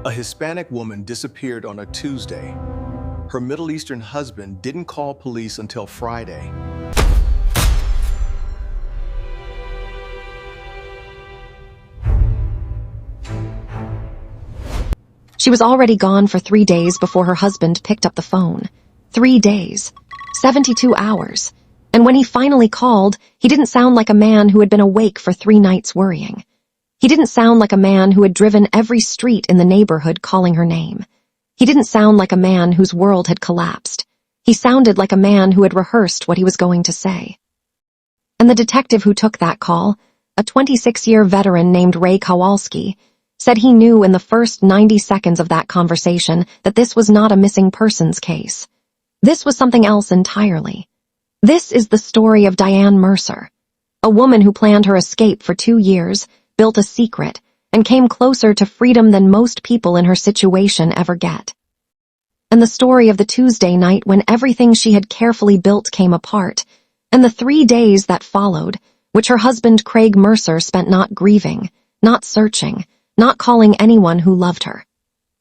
A Hispanic woman disappeared on a Tuesday. Her Middle Eastern husband didn't call police until Friday. She was already gone for 3 days before her husband picked up the phone. 3 days. 72 hours. And when he finally called, he didn't sound like a man who had been awake for 3 nights worrying. He didn't sound like a man who had driven every street in the neighborhood calling her name. He didn't sound like a man whose world had collapsed. He sounded like a man who had rehearsed what he was going to say. And the detective who took that call, a 26-year veteran named Ray Kowalski, said he knew in the first 90 seconds of that conversation that this was not a missing persons case. This was something else entirely. This is the story of Diane Mercer, a woman who planned her escape for 2 years, built a secret, and came closer to freedom than most people in her situation ever get. And the story of the Tuesday night when everything she had carefully built came apart, and the 3 days that followed, which her husband Craig Mercer spent not grieving, not searching, not calling anyone who loved her.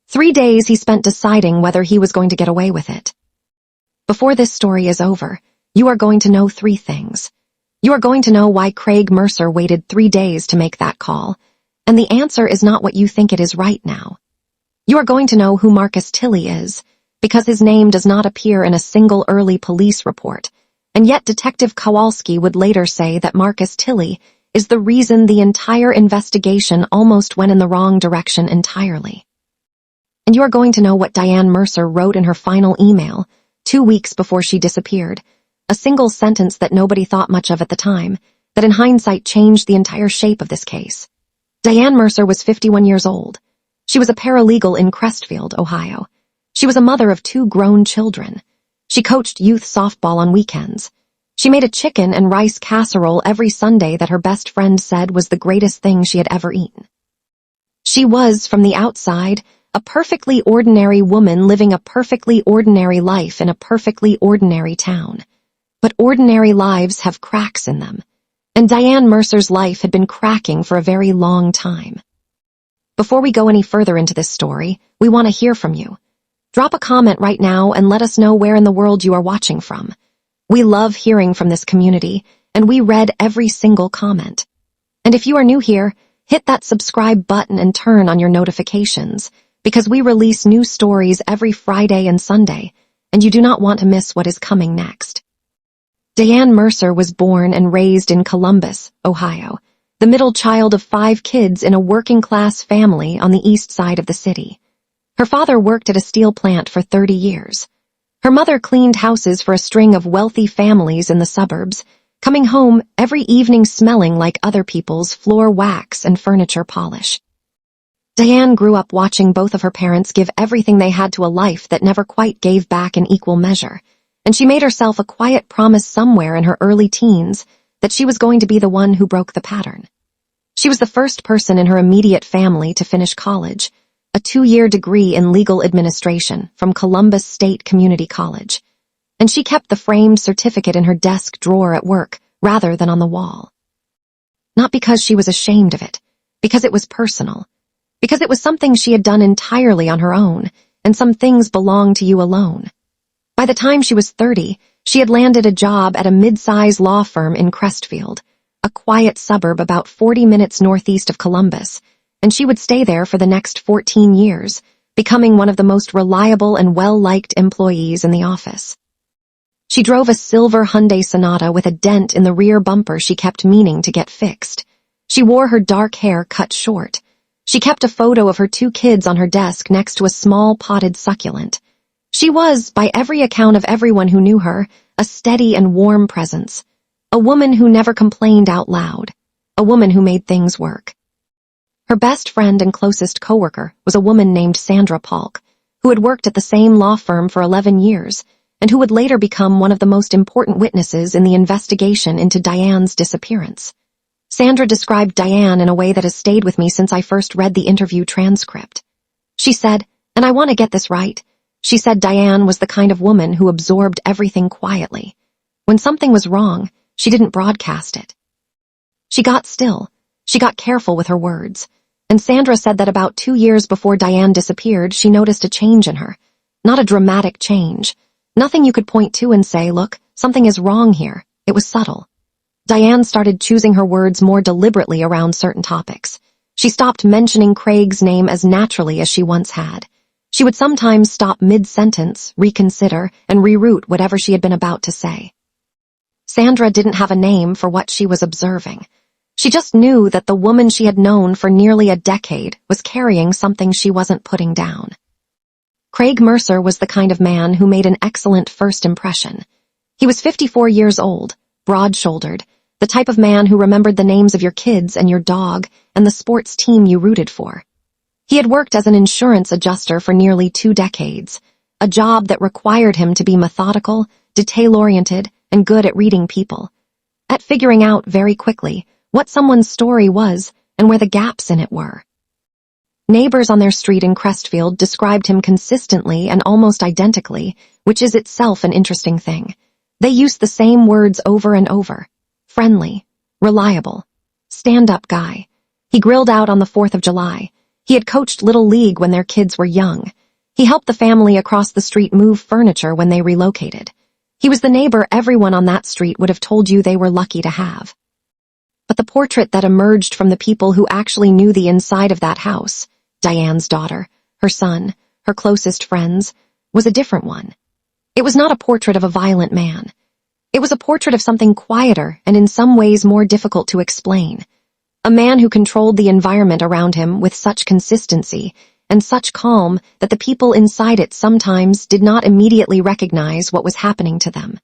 3 days he spent deciding whether he was going to get away with it. Before this story is over, you are going to know 3 things. You are going to know why Craig Mercer waited 3 days to make that call, and the answer is not what you think it is right now. You are going to know who Marcus Tilley is, because his name does not appear in a single early police report, and yet Detective Kowalski would later say that Marcus Tilley is the reason the entire investigation almost went in the wrong direction entirely. And you are going to know what Diane Mercer wrote in her final email, 2 weeks before she disappeared, a single sentence that nobody thought much of at the time, that in hindsight changed the entire shape of this case. Diane Mercer was 51 years old. She was a paralegal in Crestfield, Ohio. She was a mother of 2 grown children. She coached youth softball on weekends. She made a chicken and rice casserole every Sunday that her best friend said was the greatest thing she had ever eaten. She was, from the outside, a perfectly ordinary woman living a perfectly ordinary life in a perfectly ordinary town. But ordinary lives have cracks in them, and Diane Mercer's life had been cracking for a very long time. Before we go any further into this story, we want to hear from you. Drop a comment right now and let us know where in the world you are watching from. We love hearing from this community, and we read every single comment. And if you are new here, hit that subscribe button and turn on your notifications, because we release new stories every Friday and Sunday, and you do not want to miss what is coming next. Diane Mercer was born and raised in Columbus, Ohio, the middle child of 5 kids in a working-class family on the east side of the city. Her father worked at a steel plant for 30 years. Her mother cleaned houses for a string of wealthy families in the suburbs, coming home every evening smelling like other people's floor wax and furniture polish. Diane grew up watching both of her parents give everything they had to a life that never quite gave back in equal measure, and she made herself a quiet promise somewhere in her early teens that she was going to be the one who broke the pattern. She was the first person in her immediate family to finish college, a 2-year degree in legal administration from Columbus State Community College, and she kept the framed certificate in her desk drawer at work rather than on the wall. Not because she was ashamed of it, because it was personal, because it was something she had done entirely on her own, and some things belonged to you alone. By the time she was 30, she had landed a job at a mid-size law firm in Crestfield, a quiet suburb about 40 minutes northeast of Columbus, and she would stay there for the next 14 years, becoming one of the most reliable and well-liked employees in the office. She drove a silver Hyundai Sonata with a dent in the rear bumper she kept meaning to get fixed. She wore her dark hair cut short. She kept a photo of her 2 kids on her desk next to a small potted succulent. She was, by every account of everyone who knew her, a steady and warm presence, a woman who never complained out loud, a woman who made things work. Her best friend and closest coworker was a woman named Sandra Polk, who had worked at the same law firm for 11 years, and who would later become one of the most important witnesses in the investigation into Diane's disappearance. Sandra described Diane in a way that has stayed with me since I first read the interview transcript. She said, and I want to get this right, she said Diane was the kind of woman who absorbed everything quietly. When something was wrong, she didn't broadcast it. She got still. She got careful with her words. and Sandra said that about 2 years before Diane disappeared, she noticed a change in her. Not a dramatic change. Nothing you could point to and say, look, something is wrong here. It was subtle. Diane started choosing her words more deliberately around certain topics. She stopped mentioning Craig's name as naturally as she once had. She would sometimes stop mid-sentence, reconsider, and reroute whatever she had been about to say. Sandra didn't have a name for what she was observing. She just knew that the woman she had known for nearly a decade was carrying something she wasn't putting down. Craig Mercer was the kind of man who made an excellent first impression. He was 54 years old, broad-shouldered, the type of man who remembered the names of your kids and your dog and the sports team you rooted for. He had worked as an insurance adjuster for nearly 2 decades, a job that required him to be methodical, detail-oriented, and good at reading people, at figuring out very quickly what someone's story was and where the gaps in it were. Neighbors on their street in Crestfield described him consistently and almost identically, which is itself an interesting thing. They used the same words over and over. Friendly, reliable, stand-up guy. He grilled out on the 4th of July. He had coached Little League when their kids were young. He helped the family across the street move furniture when they relocated. He was the neighbor everyone on that street would have told you they were lucky to have. But the portrait that emerged from the people who actually knew the inside of that house, Diane's daughter, her son, her closest friends, was a different one. It was not a portrait of a violent man. It was a portrait of something quieter and in some ways more difficult to explain. A man who controlled the environment around him with such consistency and such calm that the people inside it sometimes did not immediately recognize what was happening to them.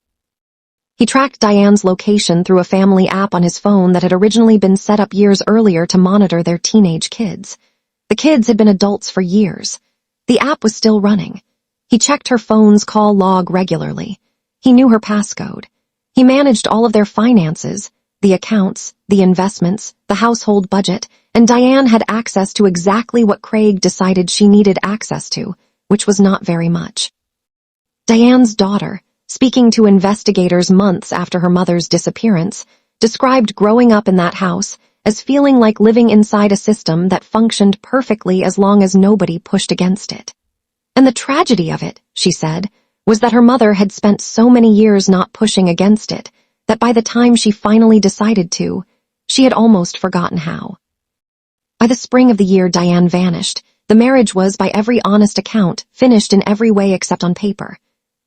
He tracked Diane's location through a family app on his phone that had originally been set up years earlier to monitor their teenage kids. The kids had been adults for years. The app was still running. He checked her phone's call log regularly. He knew her passcode. He managed all of their finances, the accounts, the investments, the household budget, and Diane had access to exactly what Craig decided she needed access to, which was not very much. Diane's daughter, speaking to investigators months after her mother's disappearance, described growing up in that house as feeling like living inside a system that functioned perfectly as long as nobody pushed against it. And the tragedy of it, she said, was that her mother had spent so many years not pushing against it that by the time she finally decided to, she had almost forgotten how. By the spring of the year Diane vanished, the marriage was, by every honest account, finished in every way except on paper.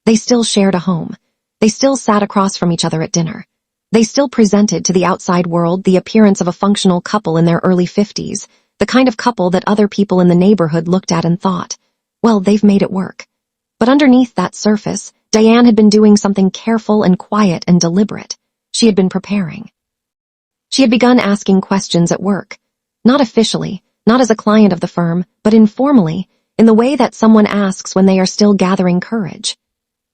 They still shared a home. They still sat across from each other at dinner. They still presented to the outside world the appearance of a functional couple in their early 50s, the kind of couple that other people in the neighborhood looked at and thought, well, they've made it work. But underneath that surface, Diane had been doing something careful and quiet and deliberate. She had been preparing. She had begun asking questions at work, not officially, not as a client of the firm, but informally, in the way that someone asks when they are still gathering courage.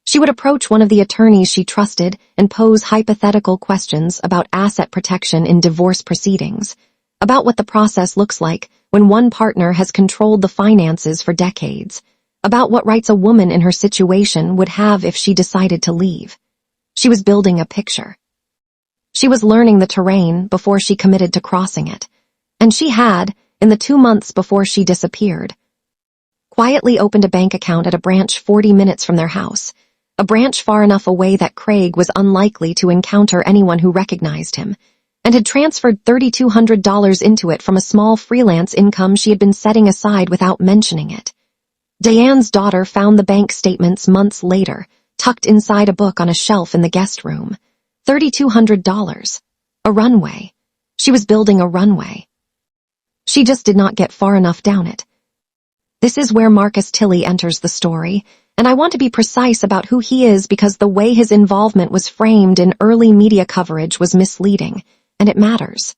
She would approach one of the attorneys she trusted and pose hypothetical questions about asset protection in divorce proceedings, about what the process looks like when one partner has controlled the finances for decades, about what rights a woman in her situation would have if she decided to leave. She was building a picture. She was learning the terrain before she committed to crossing it, and she had, in the 2 months before she disappeared, quietly opened a bank account at a branch 40 minutes from their house, a branch far enough away that Craig was unlikely to encounter anyone who recognized him, and had transferred $3,200 into it from a small freelance income she had been setting aside without mentioning it. Diane's daughter found the bank statements months later, tucked inside a book on a shelf in the guest room. $3,200. A runway. She was building a runway. She just did not get far enough down it. This is where Marcus Tilley enters the story, and I want to be precise about who he is because the way his involvement was framed in early media coverage was misleading, and it matters.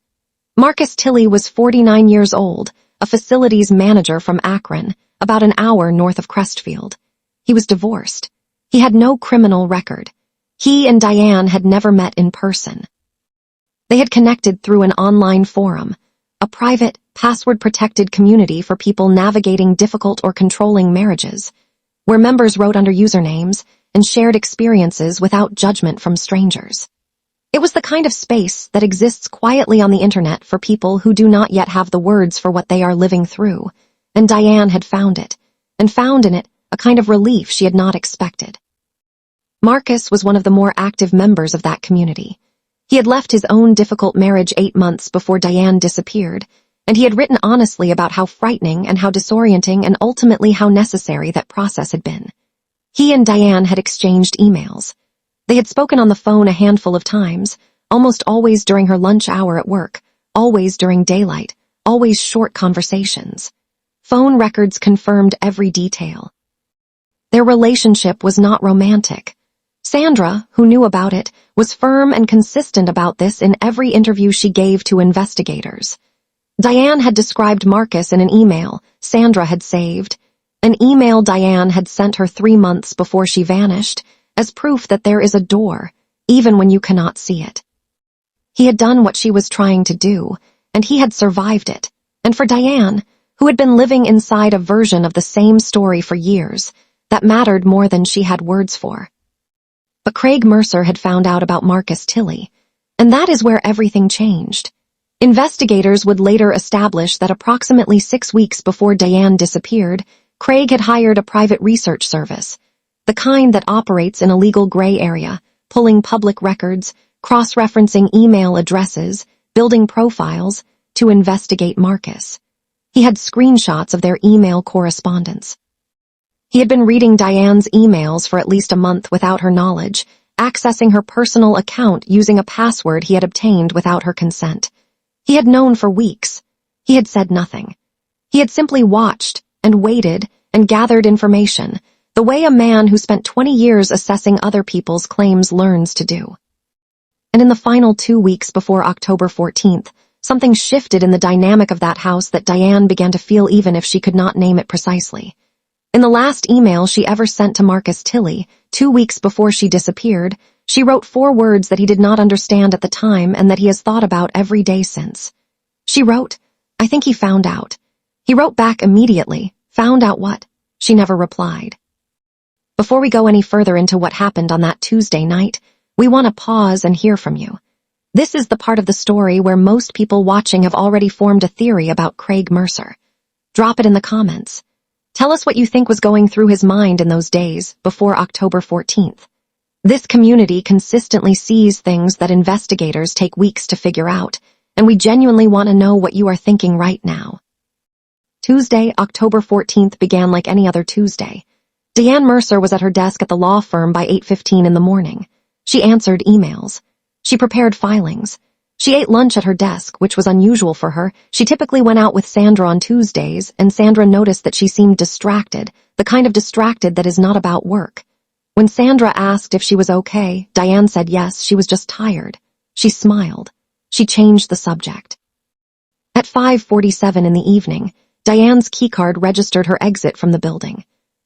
Marcus Tilley was 49 years old, a facilities manager from Akron, about an hour north of Crestfield. He was divorced. He had no criminal record. He and Diane had never met in person. They had connected through an online forum, a private, password-protected community for people navigating difficult or controlling marriages, where members wrote under usernames and shared experiences without judgment from strangers. It was the kind of space that exists quietly on the internet for people who do not yet have the words for what they are living through, and Diane had found it, and found in it a kind of relief she had not expected. Marcus was one of the more active members of that community. He had left his own difficult marriage 8 months before Diane disappeared, and he had written honestly about how frightening and how disorienting and ultimately how necessary that process had been. He and Diane had exchanged emails. They had spoken on the phone a handful of times, almost always during her lunch hour at work, always during daylight, always short conversations. Phone records confirmed every detail. Their relationship was not romantic. Sandra, who knew about it, was firm and consistent about this in every interview she gave to investigators. Diane had described Marcus in an email Sandra had saved, an email Diane had sent her 3 months before she vanished, as proof that there is a door, even when you cannot see it. He had done what she was trying to do, and he had survived it. And for Diane, who had been living inside a version of the same story for years, that mattered more than she had words for. But Craig Mercer had found out about Marcus Tilley, and that is where everything changed. Investigators would later establish that approximately 6 weeks before Diane disappeared, Craig had hired a private research service, the kind that operates in a legal gray area, pulling public records, cross-referencing email addresses, building profiles, to investigate Marcus. He had screenshots of their email correspondence. He had been reading Diane's emails for at least a month without her knowledge, accessing her personal account using a password he had obtained without her consent. He had known for weeks. He had said nothing. He had simply watched and waited and gathered information, the way a man who spent 20 years assessing other people's claims learns to do. And in the final 2 weeks before October 14th, something shifted in the dynamic of that house that Diane began to feel even if she could not name it precisely. In the last email she ever sent to Marcus Tilley, 2 weeks before she disappeared, she wrote 4 words that he did not understand at the time and that he has thought about every day since. She wrote, "I think he found out." He wrote back immediately, "Found out what?" She never replied. Before we go any further into what happened on that Tuesday night, we want to pause and hear from you. This is the part of the story where most people watching have already formed a theory about Craig Mercer. Drop it in the comments. Tell us what you think was going through his mind in those days before October 14th. This community consistently sees things that investigators take weeks to figure out, and we genuinely want to know what you are thinking right now. Tuesday, October 14th began like any other Tuesday. Diane Mercer was at her desk at the law firm by 8:15 in the morning. She answered emails. She prepared filings. She ate lunch at her desk, which was unusual for her. She typically went out with Sandra on Tuesdays, and Sandra noticed that she seemed distracted, the kind of distracted that is not about work. When Sandra asked if she was okay, Diane said yes, she was just tired. She smiled. She changed the subject. At 5:47 in the evening, Diane's keycard registered her exit from the building.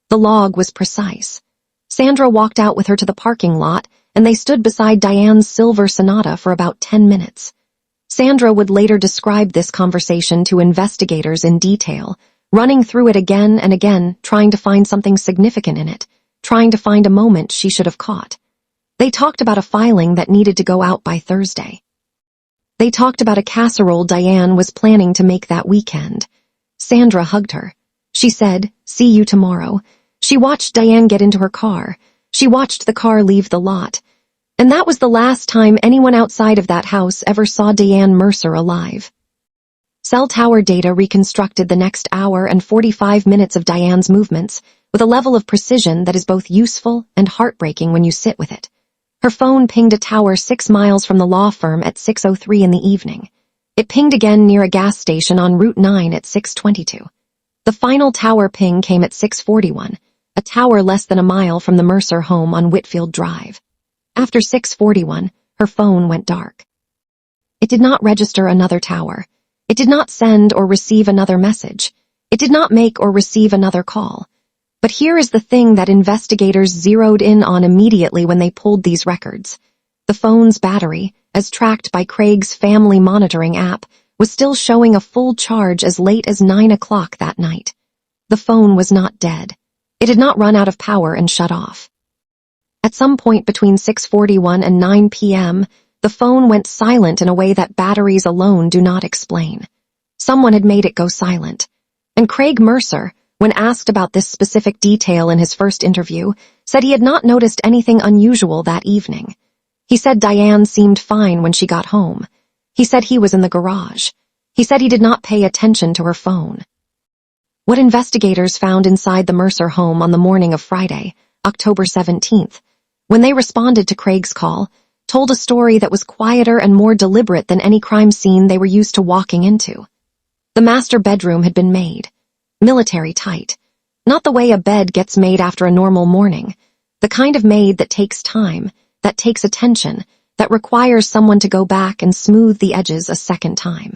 The log was precise. Sandra walked out with her to the parking lot, and they stood beside Diane's silver Sonata for about 10 minutes. Sandra would later describe this conversation to investigators in detail, running through it again and again, trying to find something significant in it, trying to find a moment she should have caught. They talked about a filing that needed to go out by Thursday. They talked about a casserole Diane was planning to make that weekend. Sandra hugged her. She said, "See you tomorrow." She watched Diane get into her car. She watched the car leave the lot. And that was the last time anyone outside of that house ever saw Diane Mercer alive. Cell tower data reconstructed the next hour and 45 minutes of Diane's movements with a level of precision that is both useful and heartbreaking when you sit with it. Her phone pinged a tower 6 miles from the law firm at 6:03 in the evening. It pinged again near a gas station on Route 9 at 6:22. The final tower ping came at 6:41, a tower less than a mile from the Mercer home on Whitfield Drive. After 6:41, her phone went dark. It did not register another tower. It did not send or receive another message. It did not make or receive another call. But here is the thing that investigators zeroed in on immediately when they pulled these records. The phone's battery, as tracked by Craig's family monitoring app, was still showing a full charge as late as 9 o'clock that night. The phone was not dead. It had not run out of power and shut off. At some point between 6:41 and 9 p.m., The phone went silent in a way that batteries alone do not explain. Someone had made it go silent. And Craig Mercer, when asked about this specific detail in his first interview, said he had not noticed anything unusual that evening. He said Diane seemed fine when she got home. He said he was in the garage. He said he did not pay attention to her phone. What investigators found inside the Mercer home on the morning of Friday, October 17th, when they responded to Craig's call, told a story that was quieter and more deliberate than any crime scene they were used to walking into. The master bedroom had been made. Military tight. Not the way a bed gets made after a normal morning. The kind of made that takes time, that takes attention, that requires someone to go back and smooth the edges a second time.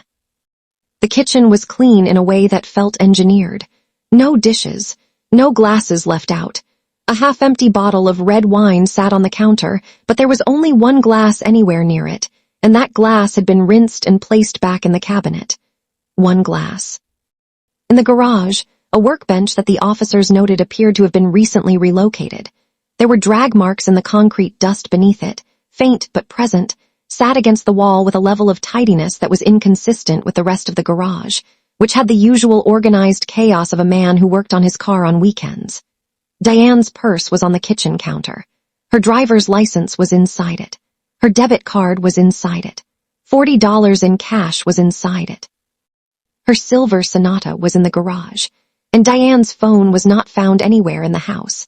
The kitchen was clean in a way that felt engineered. No dishes, no glasses left out. A half-empty bottle of red wine sat on the counter, but there was only one glass anywhere near it, and that glass had been rinsed and placed back in the cabinet. One glass. In the garage, a workbench that the officers noted appeared to have been recently relocated. There were drag marks in the concrete dust beneath it, faint but present, sat against the wall with a level of tidiness that was inconsistent with the rest of the garage, which had the usual organized chaos of a man who worked on his car on weekends. Diane's purse was on the kitchen counter. Her driver's license was inside it. Her debit card was inside it. $40 in cash was inside it. Her silver Sonata was in the garage, and Diane's phone was not found anywhere in the house.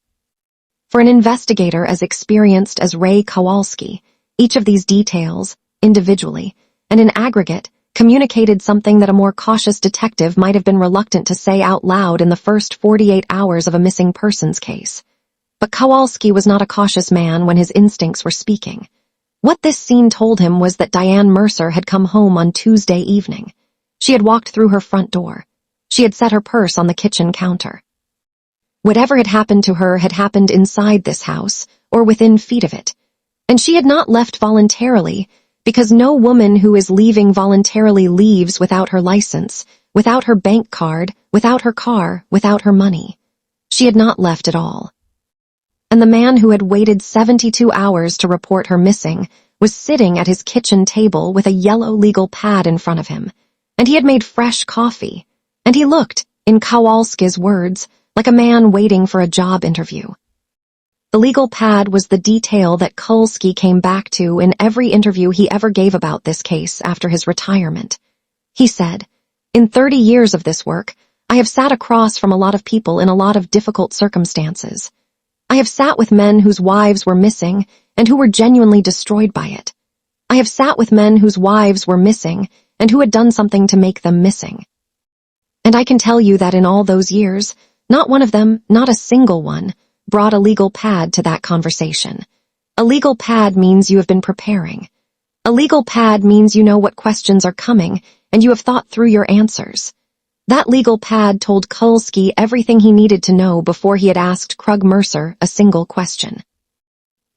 For an investigator as experienced as Ray Kowalski, each of these details, individually, and in aggregate, communicated something that a more cautious detective might have been reluctant to say out loud in the first 48 hours of a missing persons case. But Kowalski was not a cautious man when his instincts were speaking. What this scene told him was that Diane Mercer had come home on Tuesday evening. She had walked through her front door. She had set her purse on the kitchen counter. Whatever had happened to her had happened inside this house, or within feet of it. And she had not left voluntarily, because no woman who is leaving voluntarily leaves without her license, without her bank card, without her car, without her money. She had not left at all. And the man who had waited 72 hours to report her missing was sitting at his kitchen table with a yellow legal pad in front of him, and he had made fresh coffee, and he looked, in Kowalski's words, like a man waiting for a job interview. The legal pad was the detail that Kowalski came back to in every interview he ever gave about this case after his retirement. He said, "In 30 years of this work, I have sat across from a lot of people in a lot of difficult circumstances. I have sat with men whose wives were missing and who were genuinely destroyed by it. I have sat with men whose wives were missing and who had done something to make them missing. And I can tell you that in all those years, not one of them, not a single one, brought a legal pad to that conversation. A legal pad means you have been preparing. A legal pad means you know what questions are coming and you have thought through your answers. That legal pad told Kowalski everything he needed to know before he had asked Craig Mercer a single question.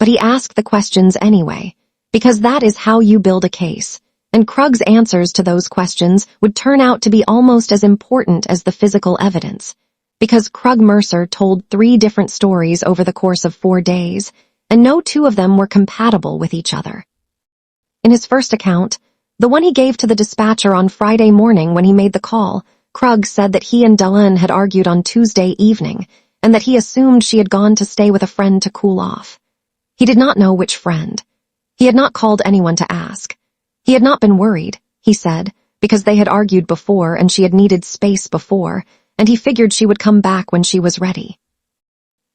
But he asked the questions anyway, because that is how you build a case, and Craig's answers to those questions would turn out to be almost as important as the physical evidence, because Craig Mercer told 3 different stories over the course of 4 days, and no 2 of them were compatible with each other. In his first account, the one he gave to the dispatcher on Friday morning when he made the call, Craig said that he and Diane had argued on Tuesday evening, and that he assumed she had gone to stay with a friend to cool off. He did not know which friend. He had not called anyone to ask. He had not been worried, he said, because they had argued before and she had needed space before, and he figured she would come back when she was ready.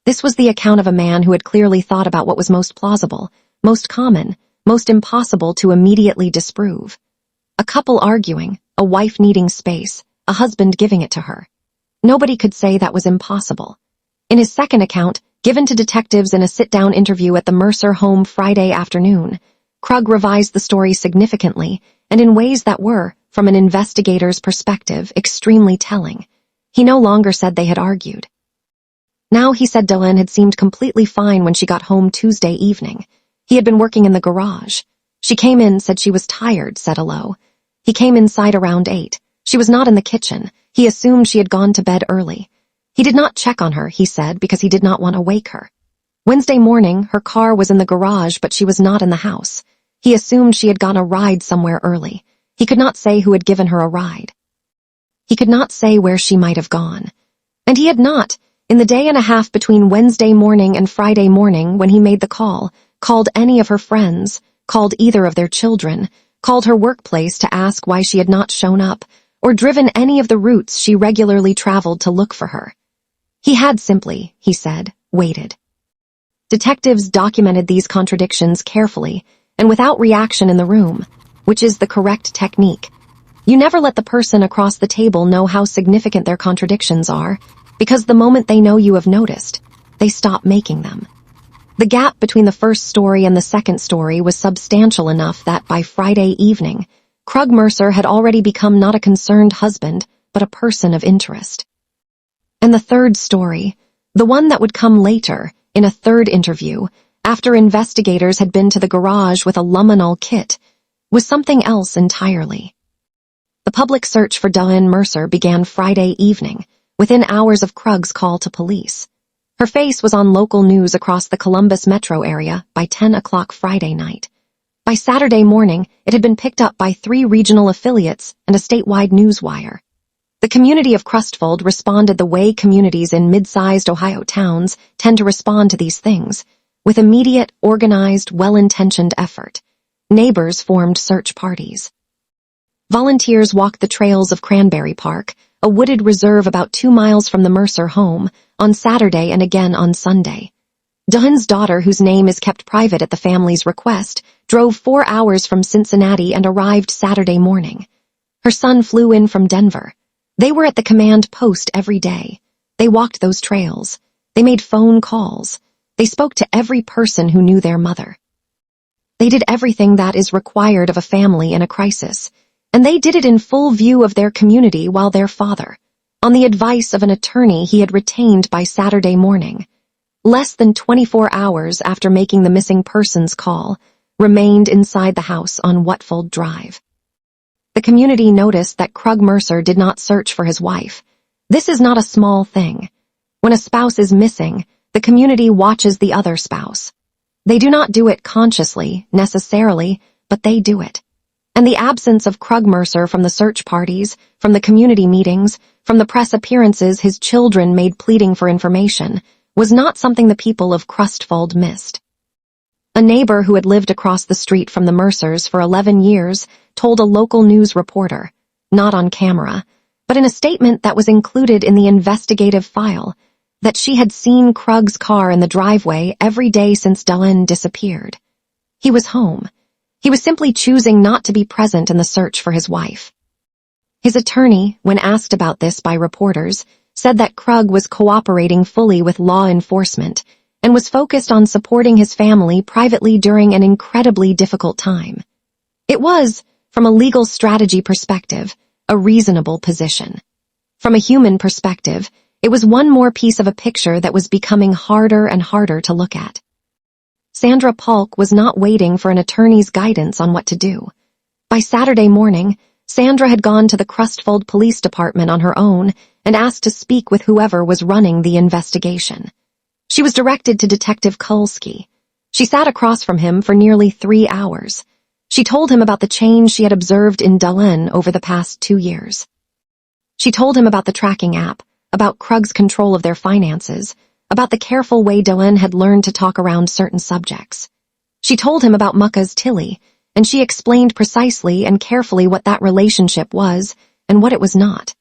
This was the account of a man who had clearly thought about what was most plausible, most common, most impossible to immediately disprove. A couple arguing, a wife needing space, a husband giving it to her. Nobody could say that was impossible. In his second account, given to detectives in a sit-down interview at the Mercer home Friday afternoon, Craig revised the story significantly and in ways that were, from an investigator's perspective, extremely telling. He no longer said they had argued. Now he said Diane had seemed completely fine when she got home Tuesday evening. He had been working in the garage. She came in, said she was tired, said hello. He came inside around 8. She was not in the kitchen. He assumed she had gone to bed early. He did not check on her, he said, because he did not want to wake her. Wednesday morning, her car was in the garage, but she was not in the house. He assumed she had gotten a ride somewhere early. He could not say who had given her a ride. He could not say where she might have gone. And he had not, in the day and a half between Wednesday morning and Friday morning when he made the call, called any of her friends, called either of their children, called her workplace to ask why she had not shown up, or driven any of the routes she regularly traveled to look for her. He had simply, he said, waited. Detectives documented these contradictions carefully and without reaction in the room, which is the correct technique. You never let the person across the table know how significant their contradictions are, because the moment they know you have noticed, they stop making them. The gap between the first story and the second story was substantial enough that by Friday evening, Craig Mercer had already become not a concerned husband, but a person of interest. And the third story, the one that would come later, in a third interview, after investigators had been to the garage with a Luminol kit, was something else entirely. The public search for Diane Mercer began Friday evening, within hours of Craig's call to police. Her face was on local news across the Columbus metro area by 10 o'clock Friday night. By Saturday morning, it had been picked up by 3 regional affiliates and a statewide news wire. The community of Crustfold responded the way communities in mid-sized Ohio towns tend to respond to these things, with immediate, organized, well-intentioned effort. Neighbors formed search parties. Volunteers walked the trails of Cranberry Park, a wooded reserve about 2 miles from the Mercer home, on Saturday and again on Sunday. Diane's daughter, whose name is kept private at the family's request, drove 4 hours from Cincinnati and arrived Saturday morning. Her son flew in from Denver. They were at the command post every day. They walked those trails. They made phone calls. They spoke to every person who knew their mother. They did everything that is required of a family in a crisis, and they did it in full view of their community while their father, on the advice of an attorney he had retained by Saturday morning, less than 24 hours after making the missing persons call, remained inside the house on Watfold Drive. The community noticed that Craig Mercer did not search for his wife. This is not a small thing. When a spouse is missing, the community watches the other spouse. They do not do it consciously, necessarily, but they do it. And the absence of Craig Mercer from the search parties, from the community meetings, from the press appearances his children made pleading for information, was not something the people of Crustfold missed. A neighbor who had lived across the street from the Mercers for 11 years told a local news reporter, not on camera, but in a statement that was included in the investigative file, that she had seen Craig's car in the driveway every day since Diane disappeared. He was home. He was simply choosing not to be present in the search for his wife. His attorney, when asked about this by reporters, said that Craig was cooperating fully with law enforcement and was focused on supporting his family privately during an incredibly difficult time. It was, from a legal strategy perspective, a reasonable position. From a human perspective, it was one more piece of a picture that was becoming harder and harder to look at. Sandra Polk was not waiting for an attorney's guidance on what to do. By Saturday morning, Sandra had gone to the Crustfold Police Department on her own and asked to speak with whoever was running the investigation. She was directed to Detective Kulski. She sat across from him for nearly 3 hours. She told him about the change she had observed in Diane over the past 2 years. She told him about the tracking app, about Craig's control of their finances, about the careful way Diane had learned to talk around certain subjects. She told him about Mucka's Tilley, and she explained precisely and carefully what that relationship was and what it was not.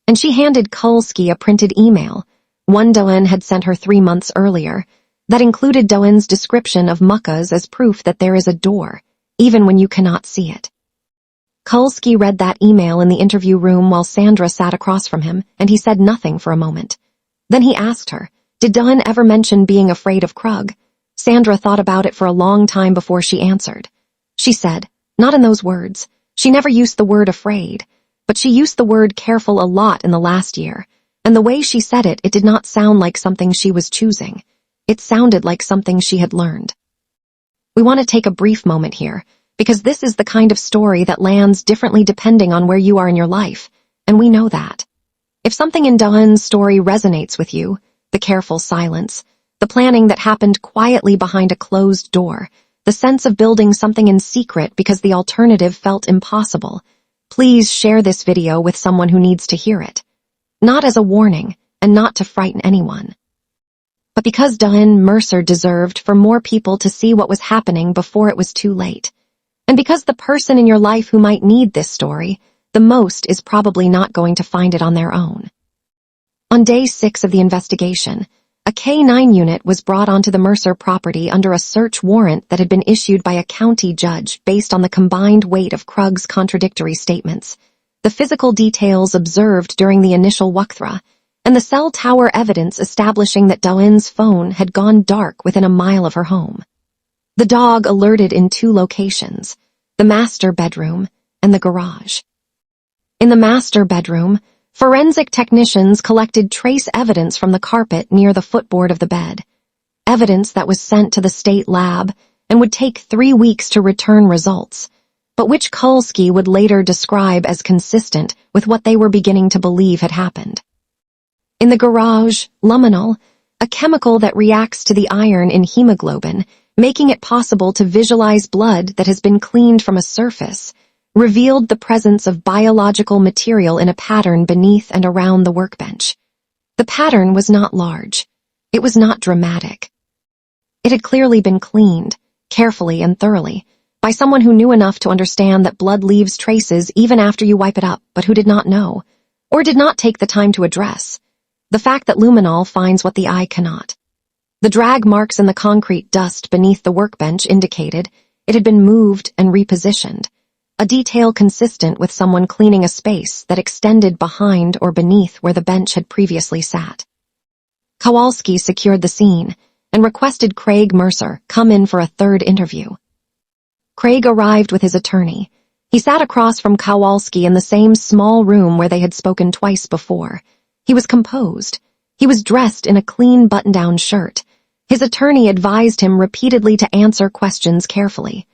And she handed Kulski a printed email, one Diane had sent her 3 months earlier, that included Diane's description of Mucka's as proof that there is a door, even when you cannot see it. Kulski read that email in the interview room while Sandra sat across from him, and he said nothing for a moment. Then he asked her, did Diane ever mention being afraid of Craig? Sandra thought about it for a long time before she answered. She said, not in those words. She never used the word afraid, but she used the word careful a lot in the last year, and the way she said it did not sound like something she was choosing. It sounded like something she had learned. We want to take a brief moment here, because this is the kind of story that lands differently depending on where you are in your life, and we know that. If something in Diane's story resonates with you, the careful silence, the planning that happened quietly behind a closed door, the sense of building something in secret because the alternative felt impossible. Please share this video with someone who needs to hear it. Not as a warning, and not to frighten anyone, but because Diane Mercer deserved for more people to see what was happening before it was too late. And because the person in your life who might need this story the most is probably not going to find it on their own. On day 6 of the investigation, a K-9 unit was brought onto the Mercer property under a search warrant that had been issued by a county judge based on the combined weight of Craig's contradictory statements, the physical details observed during the initial walkthrough, and the cell tower evidence establishing that Diane's phone had gone dark within a mile of her home. The dog alerted in 2 locations, the master bedroom and the garage. In the master bedroom, forensic technicians collected trace evidence from the carpet near the footboard of the bed, evidence that was sent to the state lab and would take 3 weeks to return results, but which Kulski would later describe as consistent with what they were beginning to believe had happened. In the garage, luminol, a chemical that reacts to the iron in hemoglobin, making it possible to visualize blood that has been cleaned from a surface, revealed the presence of biological material in a pattern beneath and around the workbench. The pattern was not large. It was not dramatic. It had clearly been cleaned, carefully and thoroughly, by someone who knew enough to understand that blood leaves traces even after you wipe it up, but who did not know, or did not take the time to address, the fact that luminol finds what the eye cannot. The drag marks in the concrete dust beneath the workbench indicated it had been moved and repositioned, a detail consistent with someone cleaning a space that extended behind or beneath where the bench had previously sat. Kowalski secured the scene and requested Craig Mercer come in for a 3rd interview. Craig arrived with his attorney. He sat across from Kowalski in the same small room where they had spoken twice before. He was composed. He was dressed in a clean button-down shirt. His attorney advised him repeatedly to answer questions carefully.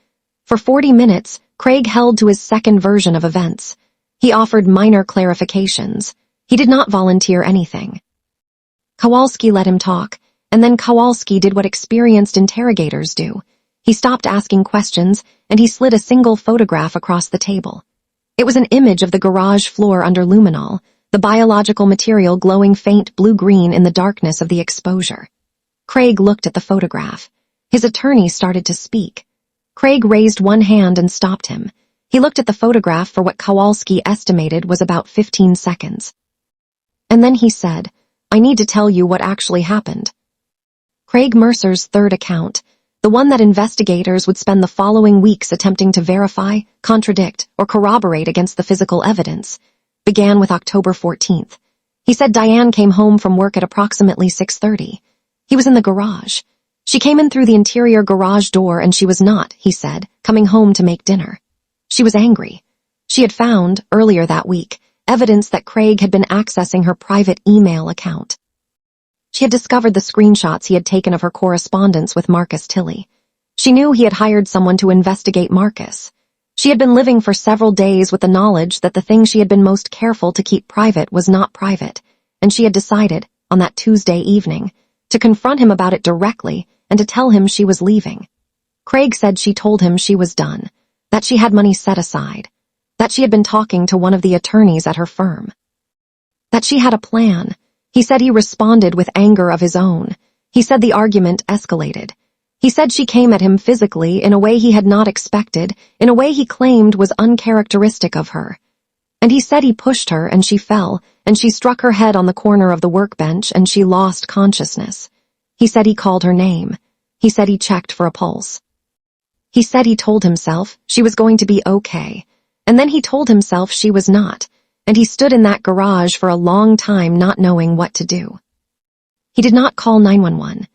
For 40 minutes, Craig held to his 2nd version of events. He offered minor clarifications. He did not volunteer anything. Kowalski let him talk, and then Kowalski did what experienced interrogators do. He stopped asking questions, and he slid a single photograph across the table. It was an image of the garage floor under luminol, the biological material glowing faint blue-green in the darkness of the exposure. Craig looked at the photograph. His attorney started to speak. Craig raised one hand and stopped him. He looked at the photograph for what Kowalski estimated was about 15 seconds. And then he said, "I need to tell you what actually happened." Craig Mercer's 3rd account, the one that investigators would spend the following weeks attempting to verify, contradict, or corroborate against the physical evidence, began with October 14th. He said Diane came home from work at approximately 6:30. He was in the garage. She came in through the interior garage door and she was not, he said, coming home to make dinner. She was angry. She had found, earlier that week, evidence that Craig had been accessing her private email account. She had discovered the screenshots he had taken of her correspondence with Marcus Tilley. She knew he had hired someone to investigate Marcus. She had been living for several days with the knowledge that the thing she had been most careful to keep private was not private, and she had decided, on that Tuesday evening, to confront him about it directly and to tell him she was leaving. Craig said she told him she was done, that she had money set aside, that she had been talking to one of the attorneys at her firm, that she had a plan. He said he responded with anger of his own. He said the argument escalated. He said she came at him physically in a way he had not expected, in a way he claimed was uncharacteristic of her. And he said he pushed her and she fell, and she struck her head on the corner of the workbench and she lost consciousness. He said he called her name. He said he checked for a pulse. He said he told himself she was going to be okay, and then he told himself she was not, and he stood in that garage for a long time not knowing what to do. He did not call 911.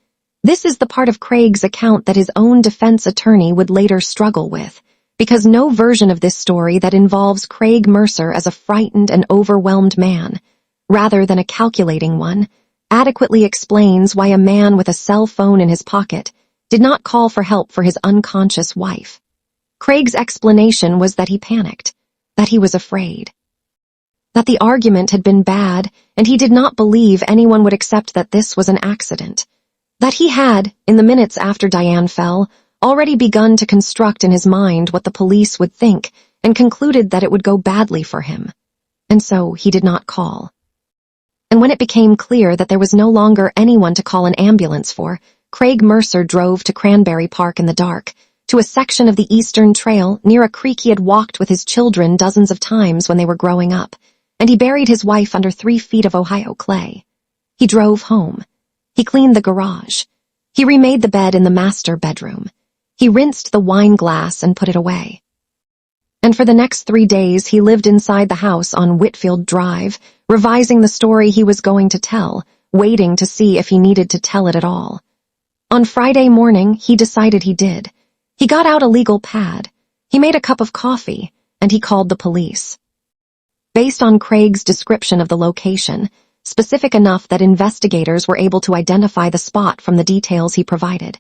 This is the part of Craig's account that his own defense attorney would later struggle with, because no version of this story that involves Craig Mercer as a frightened and overwhelmed man, rather than a calculating one, adequately explains why a man with a cell phone in his pocket did not call for help for his unconscious wife. Craig's explanation was that he panicked, that he was afraid, that the argument had been bad, and he did not believe anyone would accept that this was an accident, that he had, in the minutes after Diane fell, already begun to construct in his mind what the police would think and concluded that it would go badly for him. And so he did not call. And when it became clear that there was no longer anyone to call an ambulance for, Craig Mercer drove to Cranberry Park in the dark, to a section of the Eastern Trail near a creek he had walked with his children dozens of times when they were growing up, and he buried his wife under 3 feet of Ohio clay. He drove home. He cleaned the garage. He remade the bed in the master bedroom. He rinsed the wine glass and put it away. And for the next 3 days he lived inside the house on Whitfield Drive, revising the story he was going to tell, waiting to see if he needed to tell it at all. On Friday morning, he decided he did. He got out a legal pad. He made a cup of coffee, and he called the police. Based on Craig's description of the location, specific enough that investigators were able to identify the spot from the details he provided,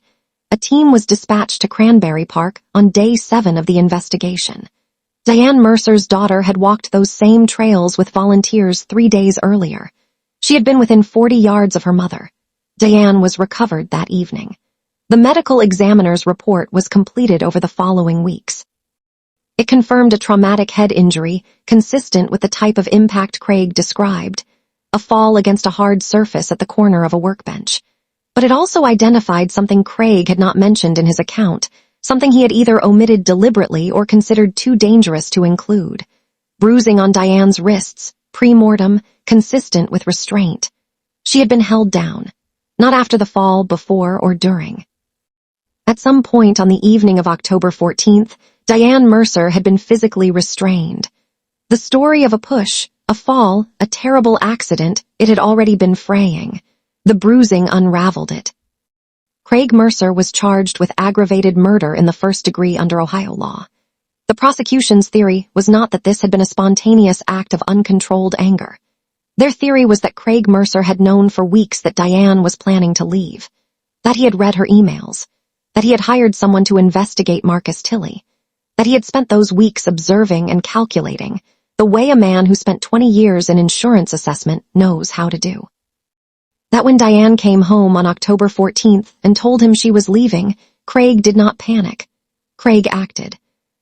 a team was dispatched to Cranberry Park on day 7 of the investigation. Diane Mercer's daughter had walked those same trails with volunteers 3 days earlier. She had been within 40 yards of her mother. Diane was recovered that evening. The medical examiner's report was completed over the following weeks. It confirmed a traumatic head injury consistent with the type of impact Craig described, a fall against a hard surface at the corner of a workbench. But it also identified something Craig had not mentioned in his account, something he had either omitted deliberately or considered too dangerous to include. Bruising on Diane's wrists, pre-mortem, consistent with restraint. She had been held down. Not after the fall, before or during. At some point on the evening of October 14th, Diane Mercer had been physically restrained. The story of a push, a fall, a terrible accident, it had already been fraying. The bruising unraveled it. Craig Mercer was charged with aggravated murder in the 1st degree under Ohio law. The prosecution's theory was not that this had been a spontaneous act of uncontrolled anger. Their theory was that Craig Mercer had known for weeks that Diane was planning to leave, that he had read her emails, that he had hired someone to investigate Marcus Tilley, that he had spent those weeks observing and calculating, the way a man who spent 20 years in insurance assessment knows how to do. That when Diane came home on October 14th and told him she was leaving, Craig did not panic. Craig acted.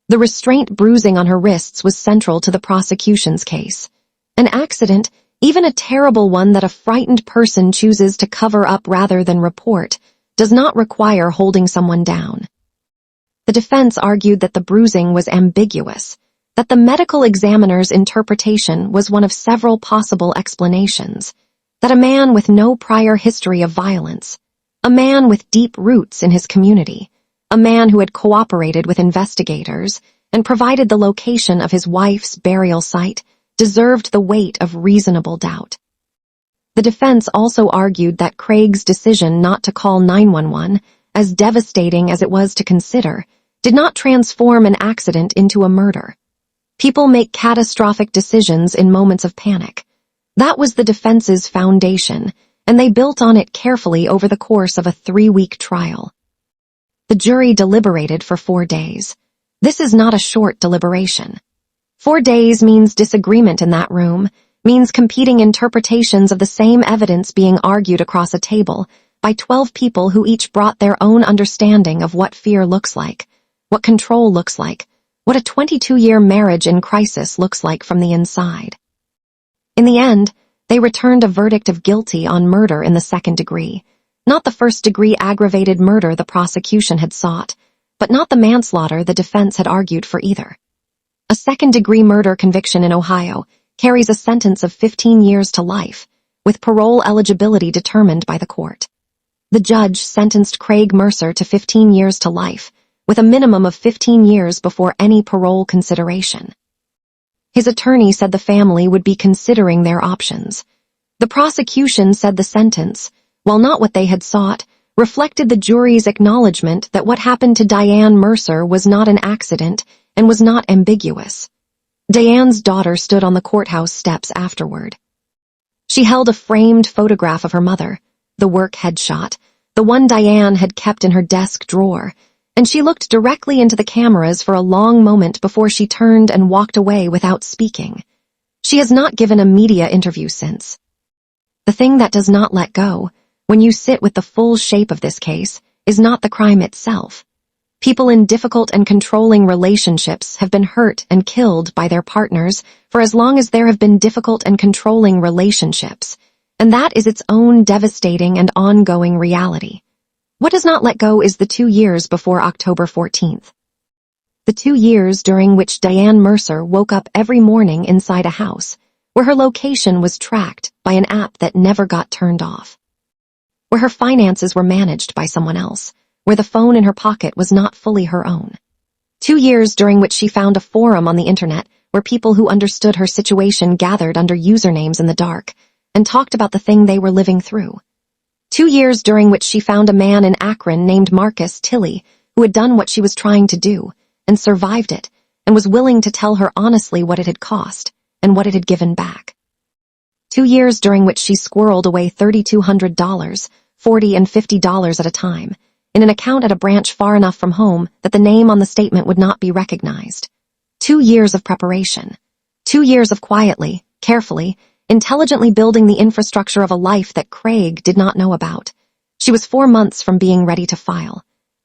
The restraint bruising on her wrists was central to the prosecution's case. An accident, even a terrible one that a frightened person chooses to cover up rather than report, does not require holding someone down. The defense argued that the bruising was ambiguous, that the medical examiner's interpretation was one of several possible explanations, that a man with no prior history of violence, a man with deep roots in his community, a man who had cooperated with investigators and provided the location of his wife's burial site, deserved the weight of reasonable doubt. The defense also argued that Craig's decision not to call 911, as devastating as it was to consider, did not transform an accident into a murder. People make catastrophic decisions in moments of panic. That was the defense's foundation, and they built on it carefully over the course of a 3-week trial. The jury deliberated for 4 days. This is not a short deliberation. 4 days means disagreement in that room, means competing interpretations of the same evidence being argued across a table by 12 people who each brought their own understanding of what fear looks like, what control looks like, what a 22-year marriage in crisis looks like from the inside. In the end, they returned a verdict of guilty on murder in the 2nd degree, not the 1st degree aggravated murder the prosecution had sought, but not the manslaughter the defense had argued for either. A 2nd degree murder conviction in Ohio carries a sentence of 15 years to life, with parole eligibility determined by the court. The judge sentenced Craig Mercer to 15 years to life, with a minimum of 15 years before any parole consideration. His attorney said the family would be considering their options. The prosecution said the sentence, while not what they had sought, reflected the jury's acknowledgement that what happened to Diane Mercer was not an accident and was not ambiguous. Diane's daughter stood on the courthouse steps afterward. She held a framed photograph of her mother, the work headshot, the one Diane had kept in her desk drawer, and she looked directly into the cameras for a long moment before she turned and walked away without speaking. She has not given a media interview since. The thing that does not let go, when you sit with the full shape of this case, is not the crime itself. People in difficult and controlling relationships have been hurt and killed by their partners for as long as there have been difficult and controlling relationships, and that is its own devastating and ongoing reality. What does not let go is the 2 years before October 14th. The 2 years during which Diane Mercer woke up every morning inside a house, where her location was tracked by an app that never got turned off, where her finances were managed by someone else, where the phone in her pocket was not fully her own. 2 years during which she found a forum on the internet where people who understood her situation gathered under usernames in the dark and talked about the thing they were living through. 2 years during which she found a man in Akron named Marcus Tilley who had done what she was trying to do and survived it and was willing to tell her honestly what it had cost and what it had given back. 2 years during which she squirreled away $3,200, $40 and $50 at a time, in an account at a branch far enough from home that the name on the statement would not be recognized. 2 years of preparation. 2 years of quietly, carefully, intelligently building the infrastructure of a life that Craig did not know about. She was 4 months from being ready to file.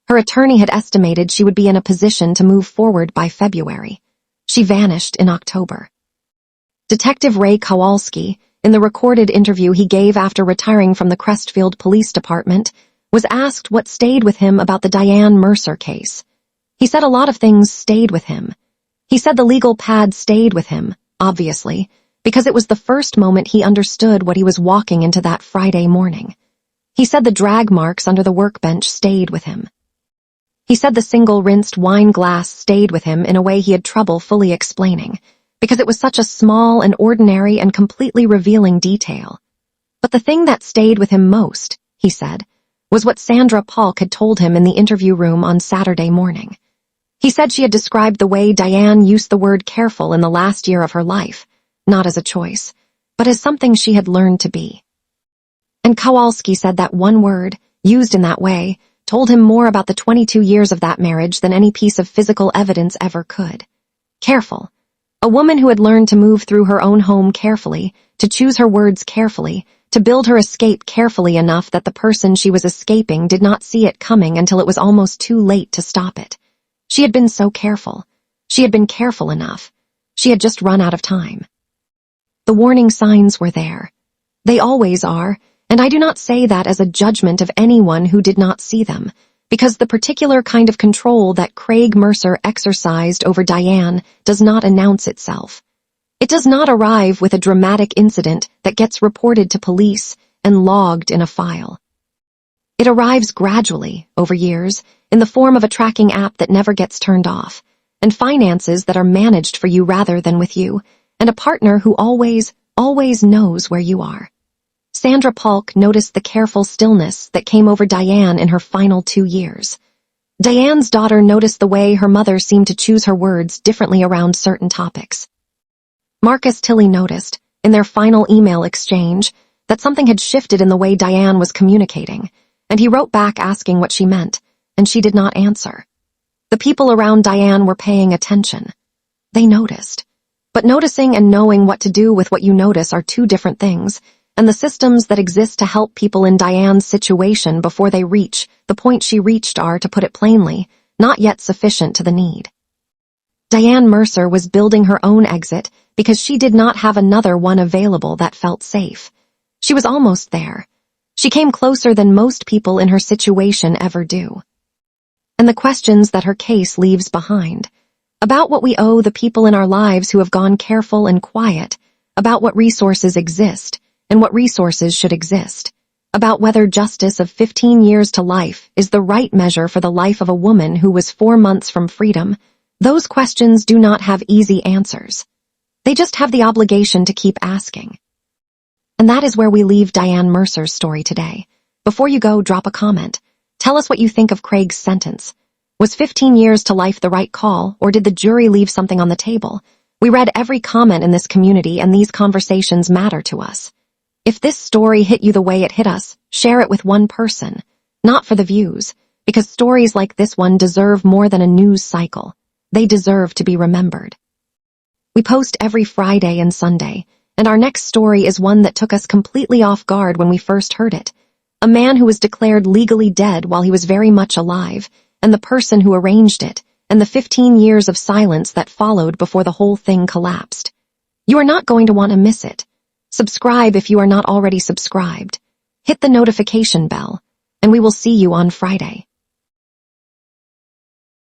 Her attorney had estimated she would be in a position to move forward by February. She vanished in October. Detective Ray Kowalski, in the recorded interview he gave after retiring from the Crestfield Police Department, was asked what stayed with him about the Diane Mercer case. He said a lot of things stayed with him. He said the legal pad stayed with him, obviously, because it was the first moment he understood what he was walking into that Friday morning. He said the drag marks under the workbench stayed with him. He said the single rinsed wine glass stayed with him in a way he had trouble fully explaining, because it was such a small and ordinary and completely revealing detail. But the thing that stayed with him most, he said, was what Sandra Polk had told him in the interview room on Saturday morning. He said she had described the way Diane used the word careful in the last year of her life, not as a choice, but as something she had learned to be. And Kowalski said that one word, used in that way, told him more about the 22 years of that marriage than any piece of physical evidence ever could. Careful. A woman who had learned to move through her own home carefully, to choose her words carefully, to build her escape carefully enough that the person she was escaping did not see it coming until it was almost too late to stop it. She had been so careful. She had been careful enough. She had just run out of time. The warning signs were there. They always are, and I do not say that as a judgment of anyone who did not see them, because the particular kind of control that Craig Mercer exercised over Diane does not announce itself. It does not arrive with a dramatic incident that gets reported to police and logged in a file. It arrives gradually, over years, in the form of a tracking app that never gets turned off, and finances that are managed for you rather than with you, and a partner who always knows where you are. Sandra Polk noticed the careful stillness that came over Diane in her final 2 years. Diane's daughter noticed the way her mother seemed to choose her words differently around certain topics. Marcus Tilley noticed, in their final email exchange, that something had shifted in the way Diane was communicating, and he wrote back asking what she meant, and she did not answer. The people around Diane were paying attention. They noticed. But noticing and knowing what to do with what you notice are two different things, and the systems that exist to help people in Diane's situation before they reach the point she reached are, to put it plainly, not yet sufficient to the need. Diane Mercer was building her own exit because she did not have another one available that felt safe. She was almost there. She came closer than most people in her situation ever do. And the questions that her case leaves behind, about what we owe the people in our lives who have gone careful and quiet, about what resources exist and what resources should exist, about whether justice of 15 years to life is the right measure for the life of a woman who was 4 months from freedom, those questions do not have easy answers. They just have the obligation to keep asking. And that is where we leave Diane Mercer's story today. Before you go, drop a comment. Tell us what you think of Craig's sentence. Was 15 years to life the right call, or did the jury leave something on the table? We read every comment in this community, and these conversations matter to us. If this story hit you the way it hit us, share it with one person, not for the views, because stories like this one deserve more than a news cycle. They deserve to be remembered. We post every Friday and Sunday, and our next story is one that took us completely off guard when we first heard it. A man who was declared legally dead while he was very much alive, and the person who arranged it, and the 15 years of silence that followed before the whole thing collapsed. You are not going to want to miss it. Subscribe if you are not already subscribed. Hit the notification bell, and we will see you on Friday.